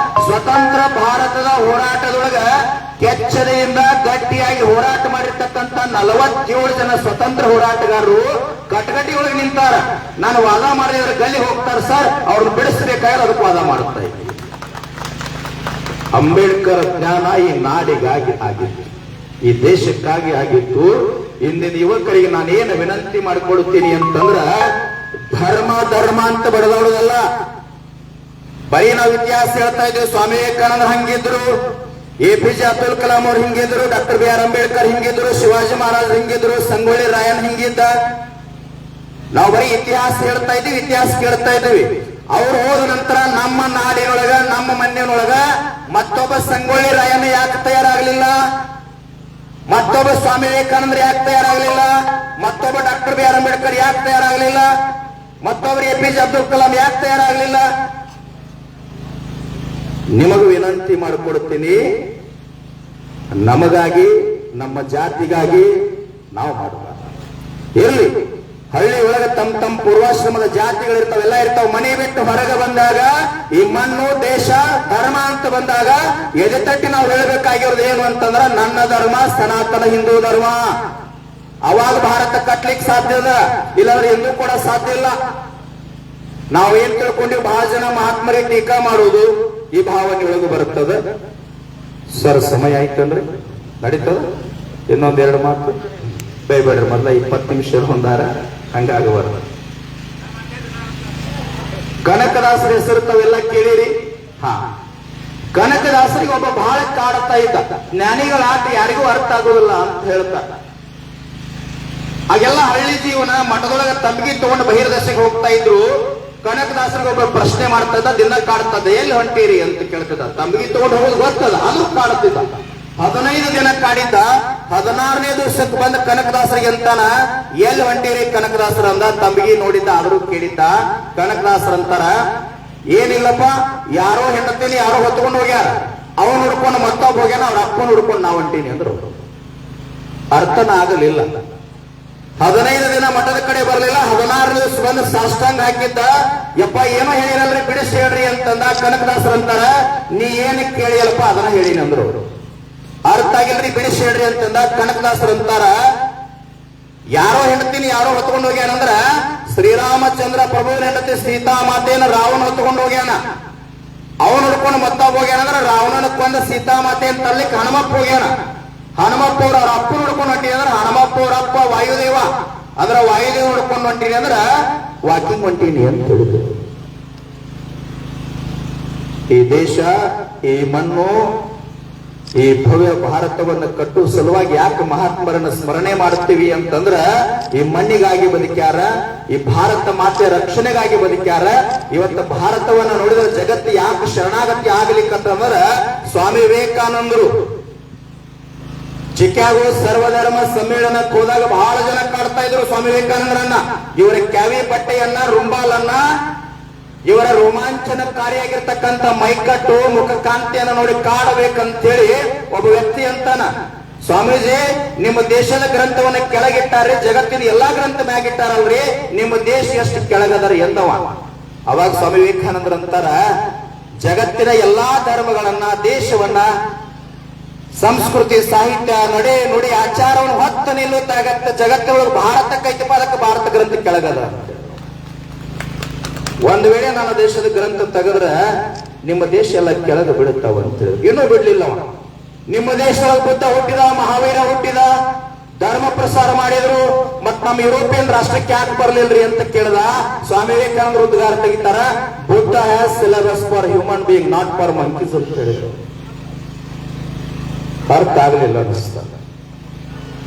ಸ್ವತಂತ್ರ ಭಾರತದ ಹೋರಾಟದೊಳಗ ಕೆಚ್ಚದೆಯಿಂದ ಗಟ್ಟಿಯಾಗಿ ಹೋರಾಟ ಮಾಡಿರ್ತಕ್ಕಂಥ 47 ಜನ ಸ್ವತಂತ್ರ ಹೋರಾಟಗಾರರು ಕಟಕಟಿ ಒಳಗೆ ನಿಂತಾರ. ನಾನು ವಾದ ಮಾಡಿದ್ರೆ ಗಲ್ಲಿ ಹೋಗ್ತಾರ ಸರ್, ಅವ್ರನ್ನ ಬಿಡಿಸಬೇಕಾದ್ರೆ ಅದಕ್ಕೆ ವಾದ ಮಾಡ್ತಾ ಇದ್ದೀನಿ. ಅಂಬೇಡ್ಕರ್ ಜ್ಞಾನ ಈ ನಾಡಿಗಾಗಿ ಆಗಿತ್ತು, ಈ ದೇಶಕ್ಕಾಗಿ ಆಗಿತ್ತು. ಇಂದಿನ ಯುವಕರಿಗೆ ನಾನೇನು ವಿನಂತಿ ಮಾಡಿಕೊಡುತ್ತೀನಿ ಅಂತಂದ್ರ, ಧರ್ಮ ಅಂತ ಬಡದಾಡೋದಲ್ಲ, ಬರೀ ನಾವು ಇತಿಹಾಸ ಹೇಳ್ತಾ ಇದ್ದೇವೆ. ಸ್ವಾಮಿ ವಿವೇಕಾನಂದ ಹಂಗಿದ್ರು, APJ ಅಬ್ದುಲ್ ಕಲಾಂ ಅವ್ರು ಹಿಂಗಿದ್ರು, ಡಾಕ್ಟರ್ BR ಅಂಬೇಡ್ಕರ್ ಹಿಂಗಿದ್ರು, ಶಿವಾಜಿ ಮಹಾರಾಜ್ ಹಿಂಗಿದ್ರು, ಸಂಗೊಳ್ಳಿ ರಾಯಣ್ಣ ಹಿಂಗಿದ್ದ. ನಾವು ಬರೀ ಇತಿಹಾಸ ಹೇಳ್ತಾ ಇದ್ದೀವಿ, ಇತಿಹಾಸ ಕೇಳ್ತಾ ಇದ್ದೀವಿ. ಅವ್ರು ಹೋದ ನಂತರ ನಮ್ಮ ನಾಡಿನೊಳಗ, ನಮ್ಮ ಮಣ್ಣಿನೊಳಗ ಮತ್ತೊಬ್ಬ ಸಂಗೊಳ್ಳಿ ರಾಯಣ್ಣ ಯಾಕೆ ತಯಾರಾಗಲಿಲ್ಲ? ಮತ್ತೊಬ್ಬ ಸ್ವಾಮಿ ವಿವೇಕಾನಂದ ಯಾಕೆ ತಯಾರಾಗಲಿಲ್ಲ? ಮತ್ತೊಬ್ಬ ಡಾಕ್ಟರ್ BR ಅಂಬೇಡ್ಕರ್ ಯಾಕೆ ತಯಾರಾಗಲಿಲ್ಲ? ಮತ್ತೊಬ್ಬರು APJ ಅಬ್ದುಲ್ ಕಲಾಂ ಯಾಕೆ ತಯಾರಾಗಲಿಲ್ಲ? ನಿಮಗೂ ವಿನಂತಿ ಮಾಡಿಕೊಡ್ತೀನಿ, ನಮಗಾಗಿ, ನಮ್ಮ ಜಾತಿಗಾಗಿ ನಾವು ಮಾಡೋಣ. ಇರ್ಲಿ, ಹಳ್ಳಿ ಒಳಗೆ ತಮ್ಮ ಪೂರ್ವಾಶ್ರಮದ ಜಾತಿಗಳಿರ್ತಾವೆಲ್ಲ ಇರ್ತಾವ. ಮನೆ ಬಿಟ್ಟು ಹೊರಗೆ ಬಂದಾಗ ಈ ಮಣ್ಣು, ದೇಶ, ಧರ್ಮ ಅಂತ ಬಂದಾಗ ಎದೆತಟ್ಟಿ ನಾವು ಹೇಳಬೇಕಾಗಿರೋದು ಏನು ಅಂತಂದ್ರ ನನ್ನ ಧರ್ಮ ಸನಾತನ ಹಿಂದೂ ಧರ್ಮ. ಅವಾಗ ಭಾರತ ಕಟ್ಲಿಕ್ಕೆ ಸಾಧ್ಯ ಅದ, ಇಲ್ಲಾಂದ್ರೆ ಎಂದೂ ಕೂಡ ಸಾಧ್ಯ ಇಲ್ಲ. ನಾವೇನ್ ತಿಳ್ಕೊಂಡಿವಿ, ಬಹಳ ಜನ ಮಹಾತ್ಮರಿಗೆ ಟೀಕಾ ಮಾಡುವುದು ಈ ಭಾವನೆ ಒಳಗೆ ಬರುತ್ತದೆ. ಸರ್, ಸಮಯ ಆಯ್ತಂದ್ರೆ ನಡೀತದ? ಇನ್ನೊಂದೆರಡು ಮಾತು ಬೈಬೇಡ್ರಿ, ಮೊದಲ 20 ನಿಮಿಷ ಹೊಂದಾರ, ಹಂಗಾಗಬಾರ್ದು. ಕನಕದಾಸರ ಹೆಸರು ತಾವೆಲ್ಲ ಕೇಳಿರಿ. ಕನಕದಾಸರಿಗೆ ಒಬ್ಬ ಬಹಳ ಕಾಡುತ್ತಾ ಇದ್ದ. ಜ್ಞಾನಿಗಳ ಆಟ ಯಾರಿಗೂ ಅರ್ಥ ಆಗೋದಿಲ್ಲ ಅಂತ ಹೇಳ್ತಾ. ಆಗೆಲ್ಲ ಹಳ್ಳಿ ಜೀವನ, ಮಠದೊಳಗೆ ತಂಬಿಗೆ ತಗೊಂಡು ಬಹಿರ್ದಶೆಗೆ ಹೋಗ್ತಾ ಇದ್ರು. ಕನಕದಾಸರಿಗೆ ಒಬ್ಬ ಪ್ರಶ್ನೆ ಮಾಡ್ತಾ ಇದ್ದ, ದಿನ ಕಾಡ್ತದ, ಎಲ್ಲಿ ಹೊಂಟೀರಿ ಅಂತ ಕೇಳ್ತಿದ್ದ. ತಂಬಿಗೆ ತಗೊಂಡು ಹೋಗೋದು ಗೊತ್ತದ, ಆದ್ರೂ ಕಾಡುತ್ತಿದ್ದ. 15 ದಿನ ಕಾಡಿದ್ದ. 16ನೇ ದಿವಸಕ್ಕೆ ಬಂದ ಕನಕದಾಸರಿಗೆ ಅಂತಾನ, ಎಲ್ಲಿ ಹೊಂಟೀರಿ ಕನಕದಾಸರ ಅಂದ. ತಂಬಿಗೆ ನೋಡಿದ್ದ, ಆದ್ರೂ ಕೇಳಿದ್ದ. ಕನಕದಾಸರ ಅಂತಾರ, ಏನಿಲ್ಲಪ್ಪ, ಯಾರೋ ಹೆಂಡತಿನಿ ಯಾರೋ ಹೊತ್ಕೊಂಡು ಹೋಗ್ಯಾರ, ಅವನು ಹುಡ್ಕೊಂಡು ಮತ್ತೊಬ್ಬ ಹೋಗ್ಯಾನ, ಅವ್ರ ಅಪ್ಪನ ಹುಡ್ಕೊಂಡು ನಾವು ಹೊಂಟೀನಿ ಅಂದ್ರು. ಅರ್ಥನ ಆಗಲಿಲ್ಲ. 15 ದಿನ ಮಠದ ಕಡೆ ಬರಲಿಲ್ಲ. 16ನೇ ದಿವಸ ಬಂದು ಸಾಷ್ಟಾಂಗ ಹಾಕಿದ್ದ. ಯಪ್ಪ, ಏನೋ ಹೇಳಿರಲ್ರಿ, ಬಿಡಿಸಿ ಹೇಳ್ರಿ ಅಂತಂದ. ಕನಕದಾಸರ ಅಂತಾರ, ನೀ ಏನಕ್ಕೆ ಕೇಳಿಯಲ್ಲಪ್ಪ, ಅದನ್ನ ಹೇಳಿನಿ ಅಂದ್ರು. ಅರ್ಥ ಆಗಿಲ್ರಿ, ಬಿಡಿಸಿ ಹೇಳ್ರಿ ಅಂತಂದ. ಕನಕದಾಸರ ಅಂತಾರ, ಯಾರೋ ಹೆಂಡತಿನಿ ಯಾರೋ ಹೊತ್ಕೊಂಡು ಹೋಗ್ಯಾನಂದ್ರ ಶ್ರೀರಾಮಚಂದ್ರ ಪ್ರಭುವಿನ ಹೆಂಡತಿ ಸೀತಾಮಾತೆಯನ್ನು ರಾವಣ ಹೊತ್ಕೊಂಡು ಹೋಗ್ಯಾನ. ಅವನು ಹುಡ್ಕೊಂಡು ಮತ್ತೊಬ್ಬ ಹೋಗ್ಯಾನಂದ್ರ ರಾವಣನ ಕೊಂದ ಸೀತಾಮಾತೆಯನ್ನು ತರ್ಲಿಕ್ಕೆ ಹನುಮಪ್ಪ ಹೋಗ್ಯಾನ. ಹನುಮಪ್ಪ ಅವ್ರ ಅಪ್ಪನ ಹುಡ್ಕೊಂಡು ಹೊಂಟೀನಿ ಅಂದ್ರೆ ಹನುಮಪ್ಪ ಅವ್ರ ಅಪ್ಪ ವಾಯುದೇವ, ಅಂದ್ರ ವಾಯುದೇವ ಹುಡ್ಕೊಂಡು ಹೊಂಟೀನಿ ಅಂದ್ರ ವಾಕಿಂಗ್ ಹೊಂಟೀನಿ ಅಂತ ಹೇಳಿದ್ರು. ಈ ದೇಶ, ಈ ಮಣ್ಣು, ಈ ಭವ್ಯ ಭಾರತವನ್ನು ಕಟ್ಟುವ ಸಲುವಾಗಿ ಯಾಕೆ ಮಹಾತ್ಮರನ್ನ ಸ್ಮರಣೆ ಮಾಡುತ್ತೀವಿ ಅಂತಂದ್ರ, ಈ ಮಣ್ಣಿಗಾಗಿ ಬದುಕ್ಯಾರ, ಈ ಭಾರತ ಮಾತೆ ರಕ್ಷಣೆಗಾಗಿ ಬದುಕ್ಯಾರ. ಇವತ್ತು ಭಾರತವನ್ನ ನೋಡಿದ್ರೆ ಜಗತ್ತು ಯಾಕೆ ಶರಣಾಗತಿ ಆಗ್ಲಿಕ್ಕಂತಂದ್ರ, ಸ್ವಾಮಿ ವಿವೇಕಾನಂದರು ಚಿಕಾಗೋ ಸರ್ವಧರ್ಮ ಸಮ್ಮೇಳನಕ್ಕೆ ಹೋದಾಗ ಬಹಳ ಜನ ಕಾಡ್ತಾ ಇದ್ರು ಸ್ವಾಮಿ ವಿವೇಕಾನಂದರನ್ನ. ಇವರ ಕ್ಯಾವಿ ಬಟ್ಟೆಯನ್ನ, ರುಂಬಾಲನ್ನ, ಇವರ ರೋಮಾಂಚನಕಾರಿಯಾಗಿರ್ತಕ್ಕಂಥ ಮೈಕಟ್ಟು, ಮುಖ ಕಾಂತಿಯನ್ನು ನೋಡಿ ಕಾಡಬೇಕಂತೇಳಿ ಒಬ್ಬ ವ್ಯಕ್ತಿ ಅಂತಾನ, ಸ್ವಾಮೀಜಿ ನಿಮ್ಮ ದೇಶದ ಗ್ರಂಥವನ್ನ ಕೆಳಗಿಟ್ಟಾರೆ, ಜಗತ್ತಿನ ಎಲ್ಲಾ ಗ್ರಂಥ ಮ್ಯಾಗಿಟ್ಟಾರಲ್ರಿ, ನಿಮ್ಮ ದೇಶ ಎಷ್ಟು ಕೆಳಗದರ ಎಂದವ. ಅವಾಗ ಸ್ವಾಮಿ ವಿವೇಕಾನಂದ್ರ ಅಂತಾರ, ಜಗತ್ತಿನ ಎಲ್ಲಾ ಧರ್ಮಗಳನ್ನ, ದೇಶವನ್ನ, ಸಂಸ್ಕೃತಿ, ಸಾಹಿತ್ಯ, ನಡೆ ನುಡಿ, ಆಚಾರವನ್ನು ಹೊತ್ತು ನಿಲ್ಲುತ್ತಾಗತ್ತ ಜಗತ್ತಿನೊಳಗೆ ಭಾರತ ಕೈತಪ್ಪ, ಅದಕ್ಕೆ ಭಾರತ ಗ್ರಂಥ ಕೆಳಗದ. ಒಂದ್ ವೇಳೆ ನನ್ನ ದೇಶದ ಗ್ರಂಥ ತೆಗೆದ್ರ ನಿಮ್ಮ ದೇಶ ಎಲ್ಲ ಕೆಳಗೆ ಬಿಡುತ್ತಾವ ಅಂತೇಳಿ ಇನ್ನೂ ಬಿಡ್ಲಿಲ್ಲ. ನಿಮ್ಮ ದೇಶದೊಳಗೆ ಬುದ್ಧ ಹುಟ್ಟಿದ, ಮಹಾವೀರ ಹುಟ್ಟಿದ, ಧರ್ಮ ಪ್ರಸಾರ ಮಾಡಿದ್ರು, ಮತ್ ನಮ್ಮ ಯುರೋಪಿಯನ್ ರಾಷ್ಟ್ರಕ್ಕೆ ಯಾಕೆ ಬರ್ಲಿಲ್ರಿ ಅಂತ ಕೇಳಿದ. ಸ್ವಾಮಿ ವಿವೇಕಾನಂದ ಉದ್ಗಾರ ತೆಗಿತಾರ, Buddha has syllabus for human being, not for monkeys ಅಂತ ಹೇಳಿದ್ರು. ಅರ್ಥ ಆಗಲಿಲ್ಲ ಅನಿಸ್ತ.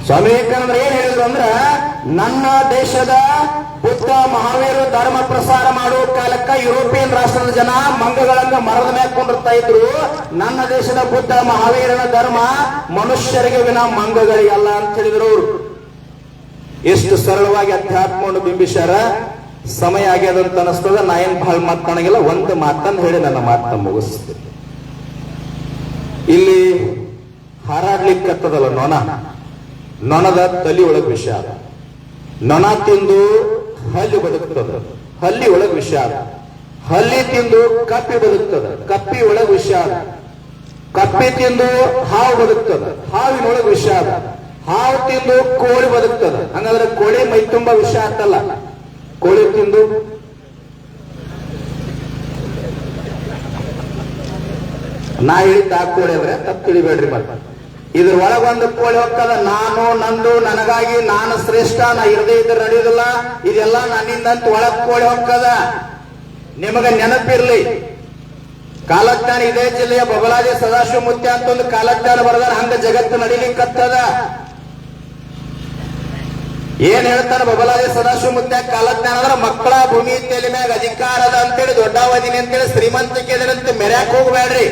ಸ್ವಾಮಿ ವಿವೇಕಾನಂದ್ರ ಏನ್ ಹೇಳಿದ್ರು ಅಂದ್ರ, ನನ್ನ ದೇಶದ ಬುದ್ಧ ಮಹಾವೀರ ಧರ್ಮ ಪ್ರಸಾರ ಮಾಡುವ ಕಾಲಕ್ಕ ಯುರೋಪಿಯನ್ ರಾಷ್ಟ್ರದ ಜನ ಮಂಗಗಳನ್ನ ಮರದ ಮೇಲೆ ಕೊಂಡಿರ್ತಾ ಇದ್ರು. ನನ್ನ ದೇಶದ ಬುದ್ಧ ಮಹಾವೀರನ ಧರ್ಮ ಮನುಷ್ಯರಿಗೆ ವಿನ ಮಂಗಗಳಿಗಲ್ಲ ಅಂತ ಹೇಳಿದ್ರು ಅವರು. ಎಷ್ಟು ಸರಳವಾಗಿ ಅಧ್ಯಾತ್ಮವನ್ನು ಬಿಂಬಿಸ್ಯಾರ. ಸಮಯ ಆಗ್ಯದಂತ ಅನಿಸ್ತದ. ನಾ ಏನ್ ಬಹಳ ಮಾತನಾಗಿಲ್ಲ, ಒಂದು ಮಾತನ್ನು ಹೇಳಿ ನನ್ನ ಮಾತನ್ನ ಮುಗಿಸ್ತೇನೆ. ಇಲ್ಲಿ ಹಾರಾಡ್ಲಿಕ್ಕತ್ತದಲ್ಲ ನೊಣ, ನೊಣದ ತಲಿ ಒಳಗ್ ವಿಷ ಅದ. ನೊಣ ತಿಂದು ಹಲ್ಲಿ ಬದುಕ್ತದ, ಹಲ್ಲಿ ಒಳಗ್ ವಿಷ ಅದ. ಹಲ್ಲಿ ತಿಂದು ಕಪ್ಪಿ ಬದುಕ್ತದ, ಕಪ್ಪಿ ಒಳಗ್ ವಿಷ ಅದ. ಕಪ್ಪಿ ತಿಂದು ಹಾವು ಬದುಕ್ತದ, ಹಾವಿನೊಳಗ್ ವಿಷ ಅದ. ಹಾವು ತಿಂದು ಕೋಳಿ ಬದುಕ್ತದ. ಹಂಗಾದ್ರೆ ಕೋಳಿ ಮೈ ತುಂಬಾ ವಿಷ ಅಂತಲ್ಲ. ಕೋಳಿ ತಿಂದು ನಾ ಹೇಳಿದ್ದ ಕೋಳಿ ಅಂದ್ರೆ ತಪ್ಪು ತಿಳಿಬೇಡ್ರಿ. ಮತ್ತೆ ಇದ್ರ ಒಳಗೊಂದು ಕೋಳಿ ಹೋಗ್ತದ, ನಾನು ನಂದು ನನಗಾಗಿ ನಾನು ಶ್ರೇಷ್ಠ, ನಾ ಇರದೇ ಇದ್ರೆ ನಡೆಯುದಿಲ್ಲ, ಇದೆಲ್ಲ ನನ್ನಿಂದಂತ ಒಳಗ್ ಕೋಳಿ ಹೋಗ್ತದ. ನಿಮಗ ನೆನಪಿರ್ಲಿ, ಕಾಲಜ್ಞಾನ ಇದೇ ಜಿಲ್ಲೆಯ ಬಬಲಾದಿ ಸದಾಶಿವ ಮುತ್ಯ ಅಂತ ಒಂದು ಕಾಲಜ್ಞಾನ ಬರೆದಾರ. ಹಂಗ ಜಗತ್ತು ನಡಿಲಿಕ್ಕತ್ತದ. ಏನ್ ಹೇಳ್ತಾರ ಬಬಲಾದಿ ಸದಾಶಿವ ಮುತ್ಯ ಕಾಲಜ್ಞಾನ ಅಂದ್ರೆ ಮಕ್ಕಳ ಭೂಮಿ ತಲೆ ಮ್ಯಾಗ ಅಧಿಕಾರದ ಅಂತೇಳಿ ದೊಡ್ಡವದಿನಿ ಅಂತೇಳಿ ಶ್ರೀಮಂತಿಕೆ ಅಂತ ಮೆರ್ಯಾಕ್ ಹೋಗ್ಬೇಡ್ರಿ.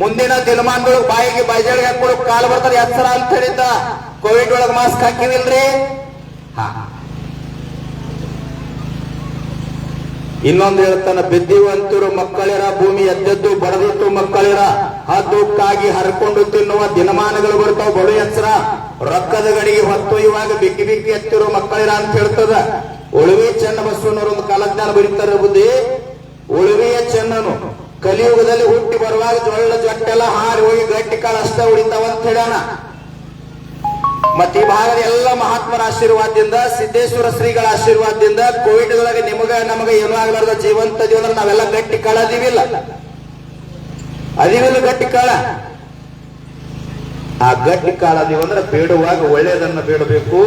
ಮುಂದಿನ ದಿನಮಾನಗಳು ಬಾಯಿಗೆ ಬಾಯಿಜಳಿಗೆ ಹಾಕೊಳಕ್ ಕಾಲ ಬರ್ತಾರೆ ಎಚ್ಚರ ಅಂತ ಹೇಳಿದ್ದ. ಕೋವಿಡ್ ಒಳಗ ಮಾಸ್ಕ್ ಹಾಕಿವಿಲ್ರಿ. ಇನ್ನೊಂದು ಹೇಳ್ತಾನ, ಬಿದ್ದಿವಂತರು ಮಕ್ಕಳಿರ, ಭೂಮಿ ಎದ್ದೆದ್ದು ಬಡದಿತ್ತು ಮಕ್ಕಳಿರ, ಹದ್ದುಕ್ಕಾಗಿ ಹರ್ಕೊಂಡು ತಿನ್ನುವ ದಿನಮಾನಗಳು ಬರ್ತಾವ ಬಡು ಎಚ್ಚರ, ರೊಕ್ಕದ ಗಡಿಗೆ ಹೊತ್ತು ಇವಾಗ ಬಿಕ್ಕಿ ಬಿಕ್ಕಿ ಎತ್ತಿರೋ ಮಕ್ಕಳಿರ ಅಂತ ಹೇಳ್ತದ. ಉಳುವಿ ಚೆನ್ನ ಬಸವಣ್ಣವರು ಒಂದು ಕಾಲಜ್ಞಾನ ಬರೀತಾರೆ ಬುದ್ಧಿ. ಉಳುವಿಯ ಚೆನ್ನನು ಕಲಿಯುಗದಲ್ಲಿ ಹುಟ್ಟಿ ಬರುವಾಗ ಜೊಳ್ಳ ಜೊಟ್ಟೆಲ್ಲ ಹಾರಿ ಹೋಗಿ ಗಟ್ಟಿ ಕಾಳು ಅಷ್ಟೇ ಉಳಿತಾವ ಅಂತ ಹೇಳ್ಯಾನ. ಮತ್ತೆ ಈ ಭಾಗದ ಎಲ್ಲ ಮಹಾತ್ಮರ ಆಶೀರ್ವಾದದಿಂದ, ಸಿದ್ದೇಶ್ವರ ಶ್ರೀಗಳ ಆಶೀರ್ವಾದದಿಂದ ಕೋವಿಡ್ ಒಳಗೆ ನಮಗೆ ಏನೂ ಆಗ್ಲಾರ್ದ ಜೀವಂತ ಅಂದ್ರೆ ನಾವೆಲ್ಲ ಗಟ್ಟಿ ಕಾಳ ಅದಿವಿಲ್ಲ ಗಟ್ಟಿ ಕಾಳ. ಆ ಗಟ್ಟಿ ಕಾಳ ಅದೀವಂದ್ರೆ ಬೇಡುವಾಗ ಒಳ್ಳೇದನ್ನ ಬೇಡಬೇಕು,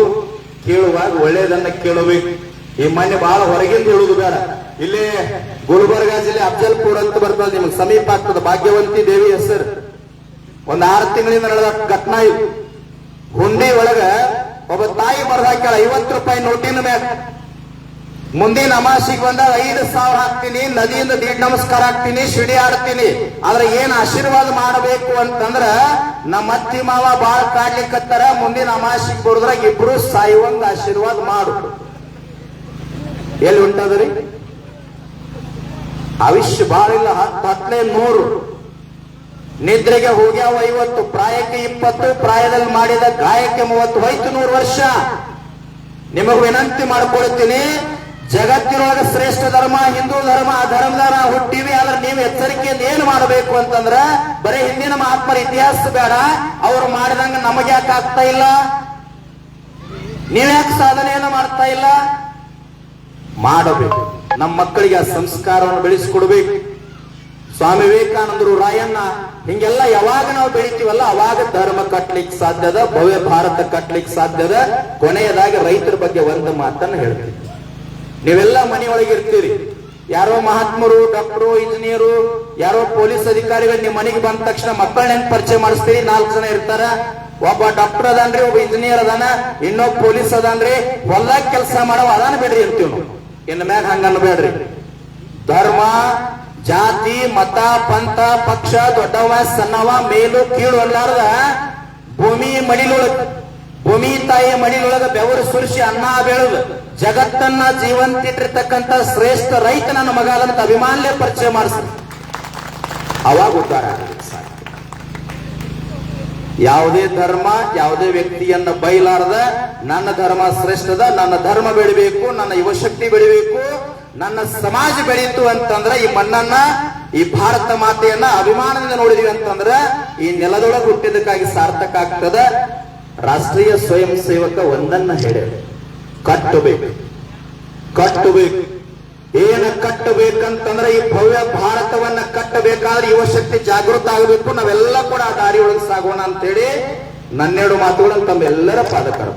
ಕೇಳುವಾಗ ಒಳ್ಳೇದನ್ನ ಕೇಳಬೇಕು. ಈ ಮೊನ್ನೆ ಬಹಳ ಹೊರಗಿಂದ ಹೇಳುದು ಬೇಡ. ಇಲ್ಲಿ ಗುಲ್ಬರ್ಗ ಜಿಲ್ಲೆ ಅಫಜಲ್ಪುರ್ ಅಂತ ಬರ್ತದೆ, ನಿಮ್ಗೆ ಸಮೀಪ ಆಗ್ತದೆ. ಭಾಗ್ಯವಂತಿ ದೇವಿ ಹೆಸರು. ಒಂದ್ 6 ತಿಂಗಳಿಂದ ನಡೆದ ಘಟನಾ ಇದು. ಹುಂಡಿ ಒಳಗ ಒಬ್ಬ ತಾಯಿ ಬರ್ದಾಕ್ಯಾಳ 50 ರೂಪಾಯಿ ನೋಟಿನ ಮ್ಯಾಗ. ಮುಂದಿನ ಅಮಾಸಿಗೆ ಬಂದಾಗ 5,000 ಹಾಕ್ತೀನಿ, ನದಿಯಿಂದ ದೀಡ್ ನಮಸ್ಕಾರ ಹಾಕ್ತೀನಿ, ಶಿಡಿ ಆಡ್ತೀನಿ. ಆದ್ರೆ ಏನ್ ಆಶೀರ್ವಾದ ಮಾಡಬೇಕು ಅಂತಂದ್ರ ನಮ್ಮ ಅತ್ತಿ ಮಾವ ಬಾಳ ಕಾಡ್ಲಿಕ್ಕತ್ತಾರ, ಮುಂದಿನ ಅಮಾಸಿಗೆ ಬರೋದ್ರಾಗ ಇಬ್ರು ಸಾಯುವಂಗ ಆಶೀರ್ವಾದ ಮಾಡು. ಎಲ್ಲಿ ಉಂಟದ್ರಿ? ಆಯುಷ್ಯ ಬಾಳ ಇಲ್ಲ, 10-15 ನಿದ್ರೆಗೆ ಹೋಗ್ಯಾವ 50, ಪ್ರಾಯಕ್ಕೆ 20, ಪ್ರಾಯದಲ್ಲಿ ಮಾಡಿದ ಗಾಯಕ್ಕೆ 30, ಹೋಯ್ತು 100 ವರ್ಷ. ನಿಮಗ್ ವಿನಂತಿ ಮಾಡ್ಕೊಳ್ತೀನಿ, ಜಗತ್ತಿನೊಳಗೆ ಶ್ರೇಷ್ಠ ಧರ್ಮ ಹಿಂದೂ ಧರ್ಮ, ಆ ಧರ್ಮದ ಹುಟ್ಟಿವಿ. ಆದ್ರೆ ನೀವು ಎಚ್ಚರಿಕೆಯಿಂದ ಏನು ಮಾಡಬೇಕು ಅಂತಂದ್ರ, ಬರೀ ಹಿಂದಿನ ಮಹಾತ್ಮರ ಇತಿಹಾಸ ಬೇಡ, ಅವ್ರು ಮಾಡಿದಂಗ ನಮಗೆ ಯಾಕೆ ಆಗ್ತಾ ಇಲ್ಲ? ನೀವ್ಯಾಕೆ ಸಾಧನೆಯನ್ನು ಮಾಡ್ತಾ ಇಲ್ಲ? ಮಾಡಬೇಕು. ನಮ್ಮ ಮಕ್ಕಳಿಗೆ ಆ ಸಂಸ್ಕಾರವನ್ನು ಬೆಳೆಸಿಕೊಡ್ಬೇಕು. ಸ್ವಾಮಿ ವಿವೇಕಾನಂದರು, ರಾಯಣ್ಣ, ಹಿಂಗೆಲ್ಲ ಯಾವಾಗ ನಾವು ಬೆಳಿತೀವಲ್ಲ ಅವಾಗ ಧರ್ಮ ಕಟ್ಲಿಕ್ಕೆ ಸಾಧ್ಯದ, ಭವ್ಯ ಭಾರತ ಕಟ್ಲಿಕ್ಕೆ ಸಾಧ್ಯದ. ಕೊನೆಯದಾಗಿ ರೈತರ ಬಗ್ಗೆ ಒಂದು ಮಾತನ್ನು ಹೇಳ್ತೀವಿ. ನೀವೆಲ್ಲ ಮನೆಯೊಳಗಿರ್ತೀರಿ, ಯಾರೋ ಮಹಾತ್ಮರು, ಡಾಕ್ಟರು, ಇಂಜಿನಿಯರು, ಯಾರೋ ಪೊಲೀಸ್ ಅಧಿಕಾರಿಗಳು ನಿಮ್ಮ ಮನೆಗೆ ಬಂದ ತಕ್ಷಣ ಮಕ್ಕಳನ್ನ ಪರಿಚಯ ಮಾಡಿಸ್ತೀರಿ. 4 ಜನ ಇರ್ತಾರ. ಒಬ್ಬ ಡಾಕ್ಟರ್ ಅದಾನ್ರಿ, ಒಬ್ಬ ಇಂಜಿನಿಯರ್ ಅದಾನ, ಇನ್ನೊಬ್ಬ ಪೊಲೀಸ್ ಅದಾನ್ರಿ, ಹೊಲ್ದಾಗ ಕೆಲಸ ಮಾಡವ ಅದಾನ ಬಿಡ್ರಿ ಅಂತೀವಿ ನಾವು. ಇನ್ನು ಮ್ಯಾಗ ಹಂಗನ್ನ ಬೇಡ್ರಿ. ಧರ್ಮ, ಜಾತಿ, ಮತ, ಪಂಥ, ಪಕ್ಷ, ದೊಡ್ಡವ ಸಣ್ಣವ, ಮೇಲು ಕೀಳು ಅಲ್ಲಾರ್ದ ಭೂಮಿ ಮಡಿಲೊಳಗ, ಭೂಮಿ ತಾಯಿಯ ಮಡಿಲೊಳಗ ಬೆವರು ಸುರಿಸಿ ಅನ್ನ ಬೆಳೆದು ಜಗತ್ತನ್ನ ಜೀವಂತಿಟ್ಟಿರ್ತಕ್ಕಂಥ ಶ್ರೇಷ್ಠ ರೈತ ನನ್ನ ಮಗ ಅಂತ ಅಭಿಮಾನಲೇ ಪರಿಚಯ ಮಾಡಿಸ, ಅವಾಗ ಉದ್ಧಾರ ಆಗಲಿಕ್ಕೆ ಸಾಧ್ಯ. ಯಾವುದೇ ಧರ್ಮ, ಯಾವುದೇ ವ್ಯಕ್ತಿಯನ್ನ ಬೈಲಾರ್ದ ನನ್ನ ಧರ್ಮ ಶ್ರೇಷ್ಠದ, ನನ್ನ ಧರ್ಮ ಬೆಳಿಬೇಕು, ನನ್ನ ಯುವಶಕ್ತಿ ಬೆಳಿಬೇಕು, ನನ್ನ ಸಮಾಜ ಬೆಳೀತು ಅಂತಂದ್ರ, ಈ ಮಣ್ಣನ್ನ, ಈ ಭಾರತ ಮಾತೆಯನ್ನ ಅಭಿಮಾನದಿಂದ ನೋಡಿದೀವಿ ಅಂತಂದ್ರ ಈ ನೆಲದೊಳಗೆ ಹುಟ್ಟಿದಕ್ಕಾಗಿ ಸಾರ್ಥಕ ಆಗ್ತದ. ರಾಷ್ಟ್ರೀಯ ಸ್ವಯಂ ಸೇವಕ ಒಂದನ್ನ ಹೇಳಿ, ಕಟ್ಟಬೇಕು. ಏನ ಕಟ್ಟಬೇಕಂತಂದ್ರೆ ಈ ಭವ್ಯ ಭಾರತವನ್ನ ಕಟ್ಟಬೇಕಾದ್ರೆ ಯುವಶಕ್ತಿ ಜಾಗೃತ ಆಗಬೇಕು. ನಾವೆಲ್ಲ ಕೂಡ ಆ ದಾರಿ ಒಳಗೆ ಸಾಗೋಣ ಅಂತೇಳಿ 12 ಮಾತುಗಳನ್ನು ತಮ್ಮೆಲ್ಲರ ಪಾದಕರ